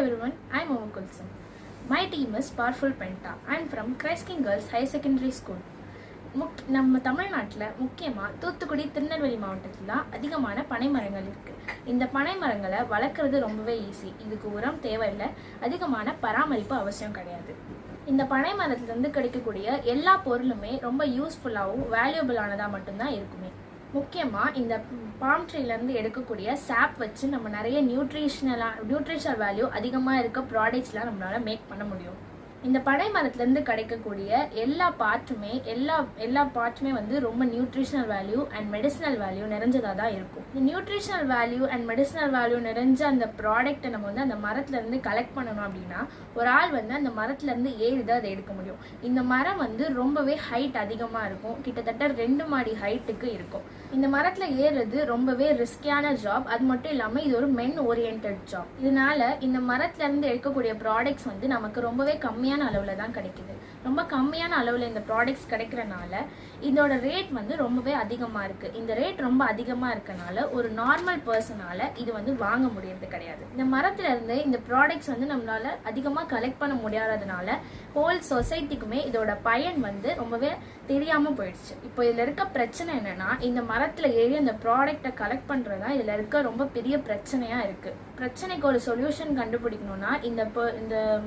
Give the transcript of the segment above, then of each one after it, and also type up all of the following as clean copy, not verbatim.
everyone, I am Oma Kulsum. My team is Powerful Penta. I am from Christ King Girls High Secondary School. நம்ம தமிழ்நாட்டில் முக்கியமாக தூத்துக்குடி திருநெல்வேலி மாவட்டத்தில் அதிகமான பனை மரங்கள் இருக்குது. இந்த பனை மரங்களை வளர்க்குறது ரொம்பவே ஈஸி. இதுக்கு உரம் தேவையில்லை, அதிகமான பராமரிப்பு அவசியம் கிடையாது. இந்த பனை மரத்துலேருந்து கிடைக்கக்கூடிய எல்லா பொருளுமே ரொம்ப யூஸ்ஃபுல்லாகவும் வேல்யூபிளானதாக மட்டும்தான் இருக்குமே. முக்கியமாக இந்த பாம் ட்ரீலேருந்து எடுக்கக்கூடிய சாப் வச்சு நம்ம நிறைய நியூட்ரிஷனல் வேல்யூ அதிகமாக இருக்க ப்ராடக்ட்ஸ்லாம் நம்மளால் மேக் பண்ண முடியும். இந்த பனை மரத்துலேருந்து கிடைக்கக்கூடிய எல்லா பார்ட்டுமே வந்து ரொம்ப nutritional value and medicinal value நிறைஞ்சதாக தான் இருக்கும். இந்த nutritional value and medicinal value நிறைஞ்ச அந்த ப்ராடக்ட்டை நம்ம வந்து அந்த மரத்துலேருந்து கலெக்ட் பண்ணணும் அப்படின்னா ஒரு ஆள் வந்து அந்த மரத்துலேருந்து ஏறி தான் அதை எடுக்க முடியும். இந்த மரம் வந்து ரொம்பவே ஹைட் அதிகமாக இருக்கும், கிட்டத்தட்ட 2 மாடி ஹைட்டுக்கு இருக்கும். இந்த மரத்தில் ஏறுறது ரொம்பவே ரிஸ்கியான ஜாப். அது மட்டும் இல்லாமல் இது ஒரு மென் ஓரியன்ட் ஜாப். இதனால இந்த மரத்துலேருந்து எடுக்கக்கூடிய ப்ராடக்ட்ஸ் வந்து நமக்கு ரொம்பவே கம்மியான அளவில் தான் கிடைக்குது. ரொம்ப கம்மியான அளவில் இந்த ப்ராடக்ட்ஸ் கிடைக்கிறனால இதோட ரேட் வந்து ரொம்பவே அதிகமாக இருக்குது. இந்த ரேட் ரொம்ப அதிகமாக இருக்கனால ஒரு நார்மல் பர்சனால் இது வந்து வாங்க முடியறது கிடையாது. இந்த மரத்துலேருந்து இந்த ப்ராடக்ட்ஸ் வந்து நம்மளால் அதிகமாக கலெக்ட் பண்ண முடியாததுனால ஹோல் சொசைட்டிக்குமே இதோட பயன் வந்து ரொம்பவே தெரியாமல் போயிடுச்சு. இப்போ இதில் இருக்க பிரச்சனை என்னென்னா, இந்த மரத்தில் ஏறி அந்த ப்ராடக்டை கலெக்ட் பண்ணுறது தான் இதில் இருக்க ரொம்ப பெரிய பிரச்சனையாக இருக்குது. பிரச்சனைக்கு ஒரு சொல்யூஷன் கண்டுபிடிக்கணும்னா இந்த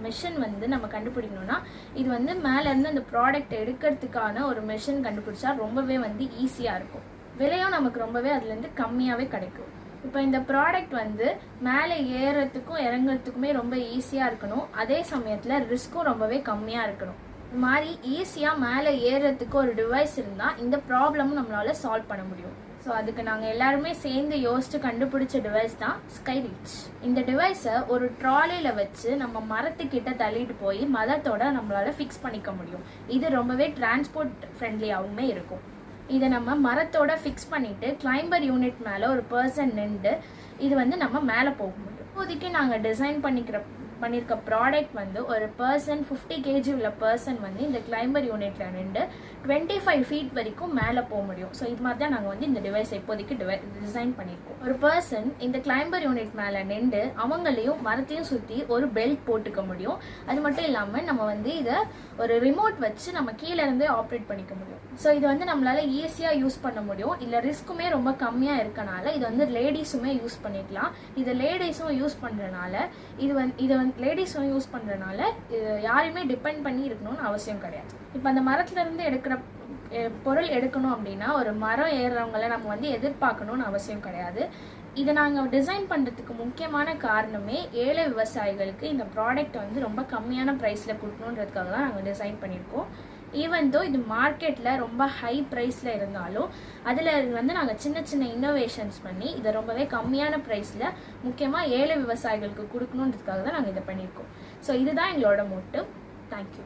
மிஷின் வந்து நம்ம கண்டுபிடிக்கணும்னா இது வந்து மேலேருந்து அந்த ப்ராடக்ட் எடுக்கிறதுக்கான ஒரு மிஷின் கண்டுபிடிச்சா ரொம்பவே வந்து ஈஸியாக இருக்கும். விலையும் நமக்கு ரொம்பவே அதுலேருந்து கம்மியாகவே கிடைக்கும். இப்போ இந்த ப்ராடக்ட் வந்து மேலே ஏறுறதுக்கும் இறங்குறதுக்குமே ரொம்ப ஈஸியாக இருக்கணும், அதே சமயத்தில் ரிஸ்க்கும் ரொம்பவே கம்மியாக இருக்கணும். இது மாதிரி ஈஸியாக மேலே ஏறுறதுக்கு ஒரு டிவைஸ் இருந்தால் இந்த ப்ராப்ளமும் நம்மளால் சால்வ் பண்ண முடியும். ஸோ அதுக்கு நாங்கள் எல்லாருமே சேர்ந்து யோசிச்சு கண்டுபிடிச்ச டிவைஸ் தான் ஸ்கை ரீச். இந்த டிவைஸை ஒரு ட்ராலியில் வச்சு நம்ம மரத்துக்கிட்ட தள்ளிட்டு போய் மரத்தோட நம்மளால் ஃபிக்ஸ் பண்ணிக்க முடியும். இது ரொம்பவே டிரான்ஸ்போர்ட் ஃப்ரெண்ட்லியாகவுமே இருக்கும். இதை நம்ம மரத்தோட ஃபிக்ஸ் பண்ணிவிட்டு கிளைம்பர் யூனிட் மேலே ஒரு பர்சன் நின்று இது வந்து நம்ம மேலே போக முடியும். இப்போதைக்கு நாங்கள் டிசைன் பண்ணியிருக்க ப்ராடக்ட் வந்து ஒரு பர்சன் 50 kg உள்ள பர்சன் வந்து இந்த கிளைம்பர் யூனிட்டில் நின்று 25 feet வரைக்கும் மேலே போக முடியும். ஸோ இது மாதிரி தான் நாங்கள் வந்து இந்த டிவைஸை இப்போதைக்கு டிசைன் பண்ணியிருக்கோம். ஒரு பர்சன் இந்த கிளைம்பர் யூனிட் மேலே நின்று அவங்களையும் மரத்தையும் சுற்றி ஒரு பெல்ட் போட்டுக்க முடியும். அது மட்டும் இல்லாமல் நம்ம வந்து இதை ஒரு ரிமோட் வச்சு நம்ம கீழே இருந்தே ஆப்ரேட் பண்ணிக்க முடியும். ஸோ இது வந்து நம்மளால ஈஸியாக யூஸ் பண்ண முடியும். இல்லை ரிஸ்க்குமே ரொம்ப கம்மியாக இருக்கனால இது வந்து லேடிஸுமே யூஸ் பண்ணிக்கலாம். இது லேடிஸும் யூஸ் பண்ணுறனால லேடிஸும் யூஸ் பண்ணுறனால யாரையுமே டிபெண்ட் பண்ணி இருக்கணும்னு அவசியம் கிடையாது. இப்போ அந்த மரத்துலேருந்து எடுக்கிற பொருள் எடுக்கணும் அப்படின்னா ஒரு மரம் ஏறுறவங்களை நம்ம வந்து எதிர்பார்க்கணும்னு அவசியம் கிடையாது. இதை நாங்கள் டிசைன் பண்ணுறதுக்கு முக்கியமான காரணமே ஏழை விவசாயிகளுக்கு இந்த ப்ராடக்ட் வந்து ரொம்ப கம்மியான ப்ரைஸில் கொடுக்கணுன்றதுக்காக தான் நாங்கள் டிசைன் பண்ணியிருக்கோம். ஈவன் தோ இது மார்க்கெட்டில் ரொம்ப ஹை ப்ரைஸில் இருந்தாலும் அதில் வந்து நாங்கள் சின்ன இன்னோவேஷன்ஸ் பண்ணி இதை ரொம்பவே கம்மியான ப்ரைஸில் முக்கியமாக ஏழை விவசாயிகளுக்கு கொடுக்கணுன்றதுக்காக தான் நாங்கள் இதை பண்ணியிருக்கோம். ஸோ இதுதான் எங்களோட மோட்டிவ். தேங்க்யூ.